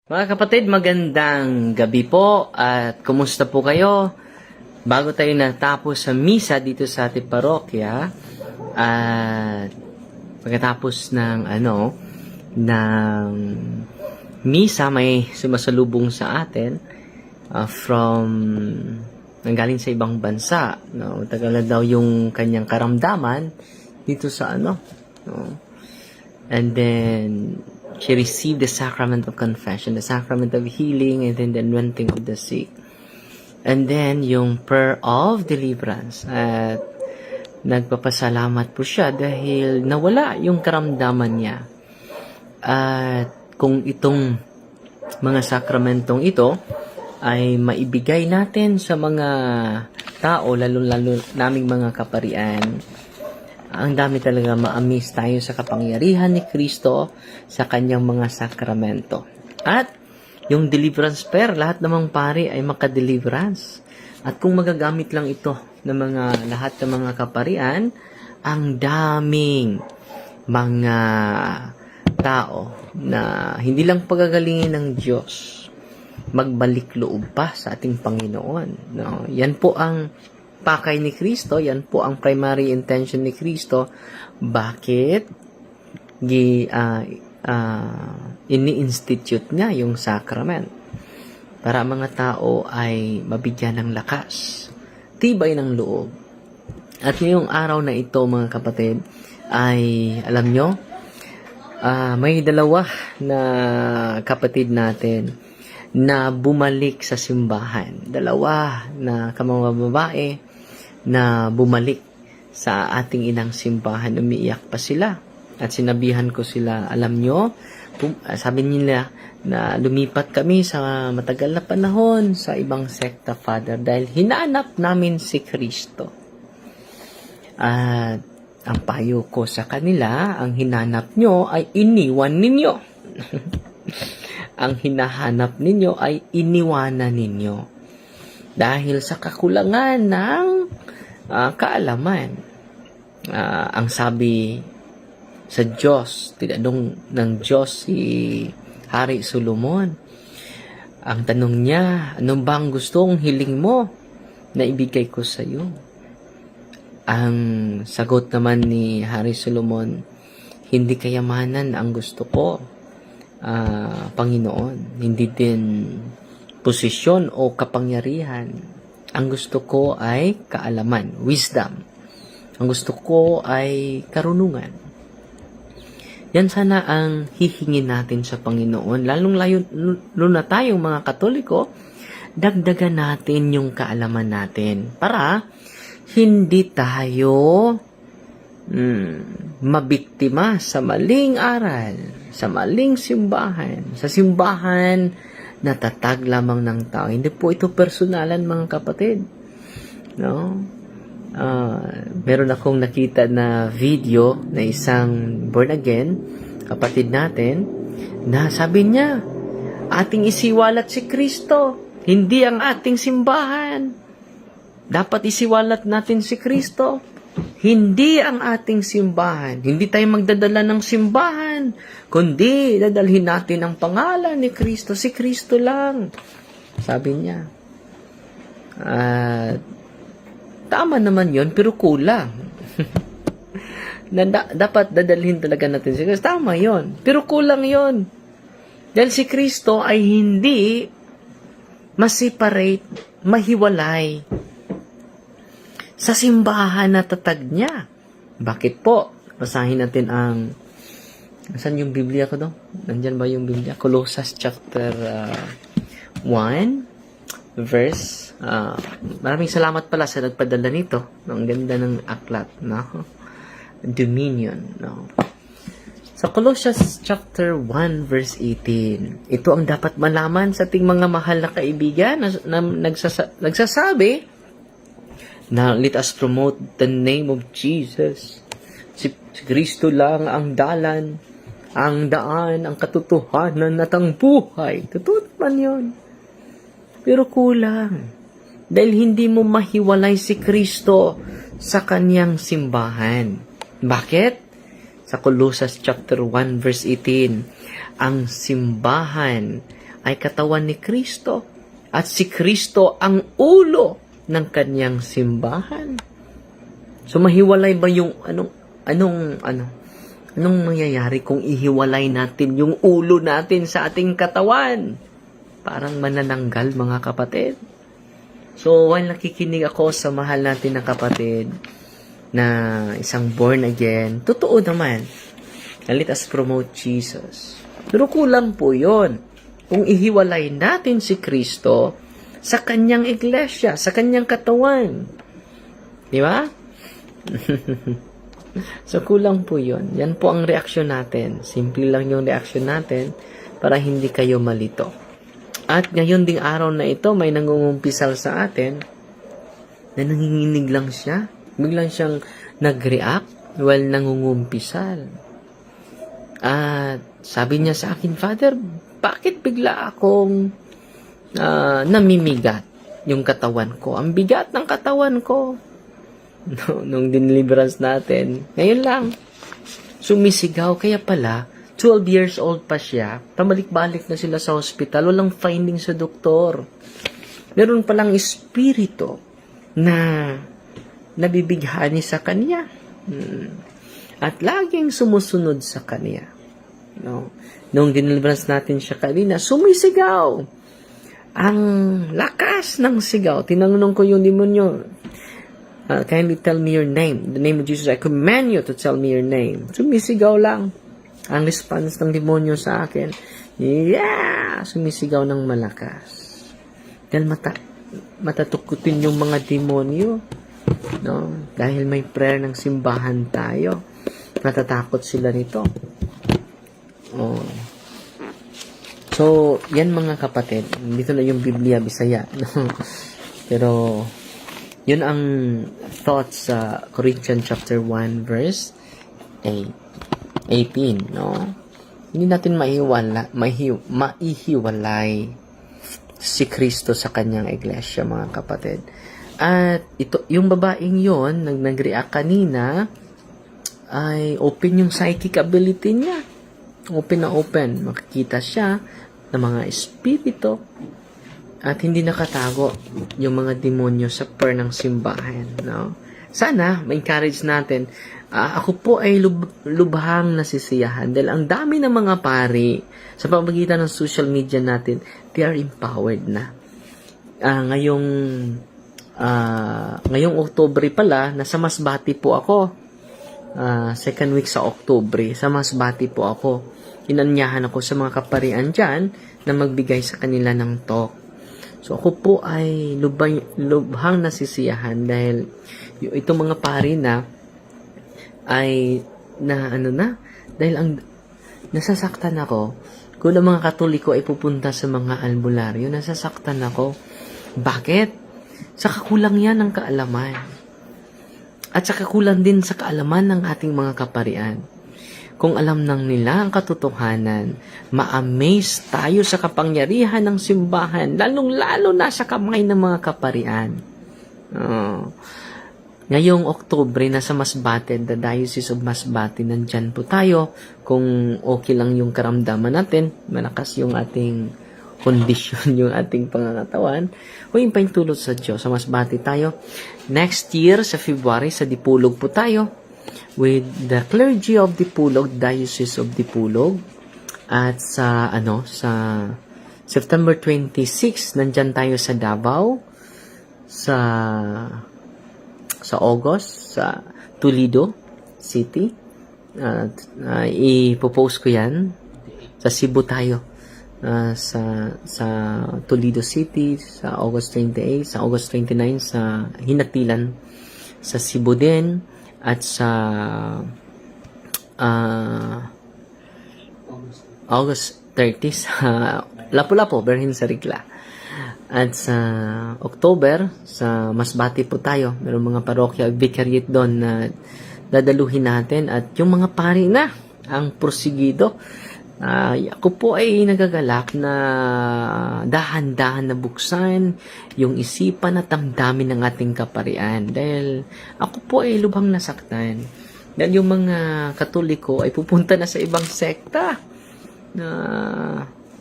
Mga kapatid, magandang gabi po at kumusta po kayo? Bago tayo natapos sa misa dito sa ating parokya at pagkatapos ng misa may sumasalubong sa atin from nanggaling sa ibang bansa, no? Tagal na daw yung kanyang karamdaman dito sa no? And then she received the sacrament of confession, the sacrament of healing, and then the anointing of the sick. And then, yung prayer of deliverance. At nagpapasalamat po siya dahil nawala yung karamdaman niya. At kung itong mga sakramentong ito ay maibigay natin sa mga tao, lalo-lalo naming mga kaparian, ang dami talaga ma-amaze tayo sa kapangyarihan ni Kristo sa kanyang mga sakramento. At yung deliverance prayer, lahat namang pari ay makadeliverance. At kung magagamit lang ito ng lahat ng mga kaparian, ang daming mga tao na hindi lang pagagalingin ng Diyos, magbalik loob pa sa ating Panginoon. No? Yan po ang pakay ni Kristo, yan po ang primary intention ni Kristo. Bakit ini-institute niya yung sacrament? Para mga tao ay mabigyan ng lakas, tibay ng loob. At ngayong araw na ito, mga kapatid, ay alam nyo, may dalawa na kapatid natin na bumalik sa simbahan. Dalawa na kamamababae na bumalik sa ating inang simbahan. Umiiyak pa sila. At sinabihan ko sila, alam nyo, sabi nila na lumipat kami sa matagal na panahon sa ibang sekta, Father, dahil hinanap namin si Kristo. At ang payo ko sa kanila, ang hinanap nyo ay iniwan ninyo. Ang hinahanap ninyo ay iniwanan ninyo. Dahil sa kakulangan ng kaalaman. Ang sabi sa Diyos, tinanong ng Diyos si Hari Solomon, ang tanong niya, anong bang gustong hiling mo na ibigay ko sa iyo? Ang sagot naman ni Hari Solomon, hindi kayamanan ang gusto ko, Panginoon, hindi din posisyon o kapangyarihan. Ang gusto ko ay kaalaman, wisdom. Ang gusto ko ay karunungan. Yan sana ang hihingin natin sa Panginoon. Lalo na tayong mga Katoliko, dagdagan natin yung kaalaman natin para hindi tayo mabiktima sa maling aral, sa maling simbahan, sa simbahan natatag lamang ng tao. Hindi po ito personalan, mga kapatid. No? Meron akong nakita na video na isang born again, kapatid natin, na sabi niya, ating isiwalat si Kristo, hindi ang ating simbahan. Dapat isiwalat natin si Kristo, hindi ang ating simbahan. Hindi tayo magdadala ng simbahan, kundi dadalhin natin ang pangalan ni Kristo. Si Kristo lang. Sabi niya. Tama naman yon, pero kulang. Dapat dadalhin talaga natin si Kristo. Tama yon, pero kulang yon. Dahil si Kristo ay hindi ma-separate, mahiwalay sa simbahan na tatag niya. Bakit po? Basahin natin ang saan yung Biblia ko, no? Nandyan ba yung Biblia? Colossus chapter 1 verse maraming salamat pala sa nagpadala nito. Ang ganda ng aklat, no? Dominion, no? Sa Colossians chapter 1 verse 18, ito ang dapat malaman sa ating mga mahal na kaibigan na nagsasabi na let us promote the name of Jesus. Si Kristo lang ang dalan, ang daan, ang katotohanan at ang buhay. Totoo naman yun. Pero kulang. Dahil hindi mo mahiwalay si Kristo sa kanyang simbahan. Bakit? Sa Colossus chapter 1 verse 18, ang simbahan ay katawan ni Kristo at si Kristo ang ulo ng kanyang simbahan. So mahiwalay ba yung anong mangyayari kung ihiwalay natin yung ulo natin sa ating katawan? Parang manananggal, mga kapatid. So while nakikinig ako sa mahal natin na kapatid na isang born again, totoo naman, let us promote Jesus. Pero kulang po yun kung ihiwalay natin si Kristo sa kanyang iglesia, sa kanyang katawan. Di ba? So, kulang po yun. Yan po ang reaksyon natin. Simple lang yung reaksyon natin para hindi kayo malito. At ngayon ding araw na ito, may nangungumpisal sa atin na nanginginig lang siya. Biglang siyang nag-react while nangungumpisal. At sabi niya sa akin, Father, bakit bigla akong namimigat yung katawan ko? Ang bigat ng katawan ko. Nung deliverance natin, ngayon lang, sumisigaw. Kaya pala, 12 years old pa siya, pamalik-balik na sila sa hospital, walang finding sa doktor. Meron palang espiritu na nabibighani sa kanya. At laging sumusunod sa kanya. No? Nung dineliverance natin siya kanina, sumisigaw. Ang lakas ng sigaw. Tinanong ko yung demonyo, kindly tell me your name. In the name of Jesus, I command you to tell me your name. Sumisigaw lang. Ang response ng demonyo sa akin, yeah! Sumisigaw ng malakas. Dahil matatukutin yung mga demonyo. No? Dahil may prayer ng simbahan tayo. Natatakot sila nito. Oh. So, yan mga kapatid. Dito na yung Biblia Bisaya. No? Pero, yun ang thoughts sa Corinthians chapter 1 verse 18. No? Hindi natin maihiwalay si Kristo sa kanyang iglesia, mga kapatid. At ito, yung babaeng yon nag-react kanina, ay open yung psychic ability niya. Open na open. Makikita siya ng mga espiritu at hindi nakatago yung mga demonyo sa per ng simbahan. No? Sana, ma-encourage natin. Ako po ay lubhang nasisiyahan dahil ang dami ng mga pari sa pamamagitan ng social media natin, they are empowered na. Ngayong Oktubre pala, nasa Masbate po ako. Second week sa Oktubre, sa Masbate po ako. Inanyahan ako sa mga kaparian dyan na magbigay sa kanila ng talk. So ako po ay lubhang nasisiyahan dahil itong mga pari na ay dahil nasasaktan ako. Kung ang mga Katoliko ay pupunta sa mga albularyo, nasasaktan ako. Bakit? Sa kakulang yan ng kaalaman. At sa kakulang din sa kaalaman ng ating mga kaparian. Kung alam nang nila ang katotohanan, ma-amaze tayo sa kapangyarihan ng simbahan, lalong-lalo na sa kamay ng mga kaparian. Ngayong Oktubre, nasa Masbate, the Diocese of Masbate, nandyan po tayo. Kung okay lang yung karamdaman natin, malakas yung ating kondisyon, yung ating pangangatawan, huwag pa yung tulot sa Diyos. Sa Masbate tayo. Next year, sa February, sa Dipulog po tayo with the clergy of Dipulog, Diocese of Dipulog. At sa September 26, nandyan tayo sa Davao. Sa August, sa Toledo City. Ipopost ko yan. Sa Cebu tayo. Sa Toledo City, sa August 28, sa August 29, sa Hinatilan, sa Cebu din, at sa August 30, sa Lapu-Lapu, Berhin sa Ricla. At sa October, sa Masbate po tayo. Mayroong mga parokya, vicariate doon na dadaluhin natin. At yung mga pari na, ang prosigido. Ako po ay nagagalak na dahan-dahan na buksan yung isipan at damdamin ng ating kaparian. Dahil ako po ay lubhang nasaktan. Dahil yung mga Katoliko ay pupunta na sa ibang sekta.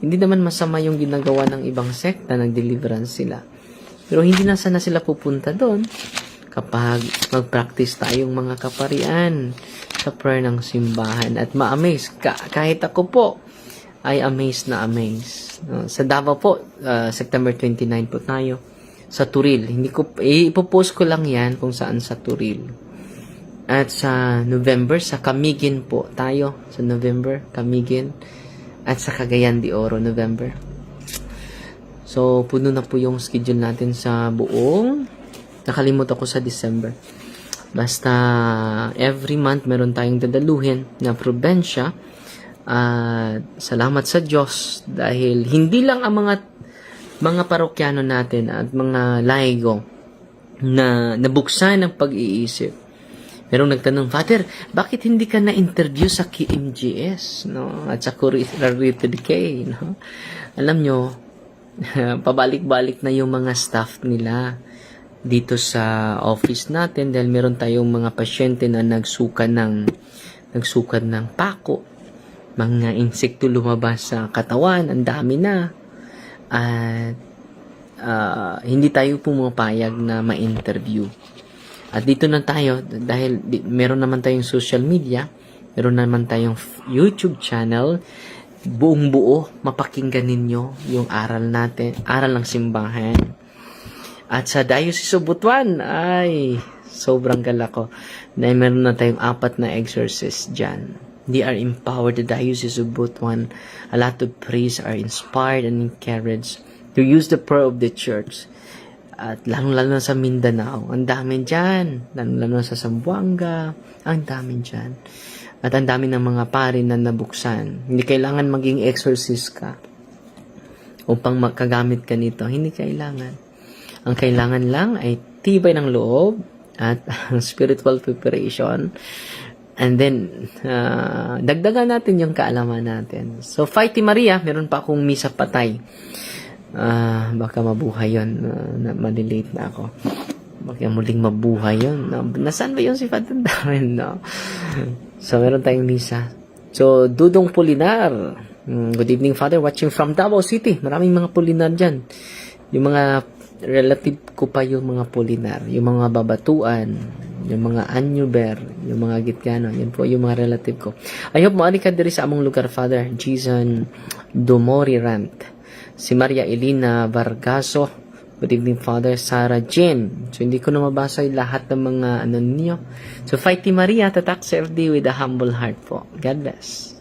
Hindi naman masama yung ginagawa ng ibang sekta, nag-deliverance sila. Pero hindi na sana sila pupunta doon kapag mag-practice tayong mga kaparian sa prayer ng simbahan at ma-amaze. Kahit ako po ay amazed na amazed. Sa Davao po, September 29 po tayo sa Turil. Ipopost ko lang yan kung saan sa Turil. At sa November, sa Camiguin po tayo. Sa November, Camiguin. At sa Cagayan de Oro, November. So, puno na po yung schedule natin sa buong. Nakalimutan ko sa December. Basta, every month, meron tayong dadaluhin na probensya. Salamat sa Diyos dahil hindi lang ang mga parokyano natin at mga laigo na nabuksan ng pag-iisip. Merong nagtanong, Father, bakit hindi ka na-interview sa KMGS, no? At sa Rarity Decay, no? Alam nyo, pabalik-balik na yung mga staff nila dito sa office natin dahil meron tayong mga pasyente na nagsuka ng pako, mga insekto lumabas sa katawan, ang dami na. At hindi tayo pumapayag na ma-interview. At dito na tayo dahil meron naman tayong social media, meron naman tayong YouTube channel, buong buo, mapakinggan ninyo yung aral natin, aral ng simbahan. At sa Diocese of Butuan, ay, sobrang gala ko, na meron na tayong 4 na exorcist dyan. They are empowered, the Diocese of Butuan. A lot of priests are inspired and encouraged to use the prayer of the church. At lalo-lalo na sa Mindanao, ang dami dyan. Lalo-lalo na sa Zamboanga, ang dami dyan. At ang dami ng mga pari na nabuksan. Hindi kailangan maging exorcist ka upang makagamit ka nito. Hindi kailangan. Ang kailangan lang ay tibay ng loob at spiritual preparation. And then, dagdagan natin yung kaalaman natin. So, Fighty Maria, meron pa akong misa patay. Baka mabuhay yun. Malilate na ako. Baka muling mabuhay yun. Nasaan ba yun si Father Darren? No? So, meron tayong misa. So, Dudong Polinar. Good evening, Father. Watching from Davao City. Maraming mga Polinar dyan. Yung mga relative ko pa yung mga Polinar. Yung mga Babatuan. Yung mga Anyuber. Yung mga Gitgano. Yan po yung mga relative ko. I hope maani ka diri sa among lugar, Father. Jason Domorirant. Si Maria Elena Vargaso. Good evening, Father. Sarah Jane. So, hindi ko na mabasa yung lahat ng mga ano ninyo. So, Fighty Maria, tatak sa FD with a humble heart po. God bless.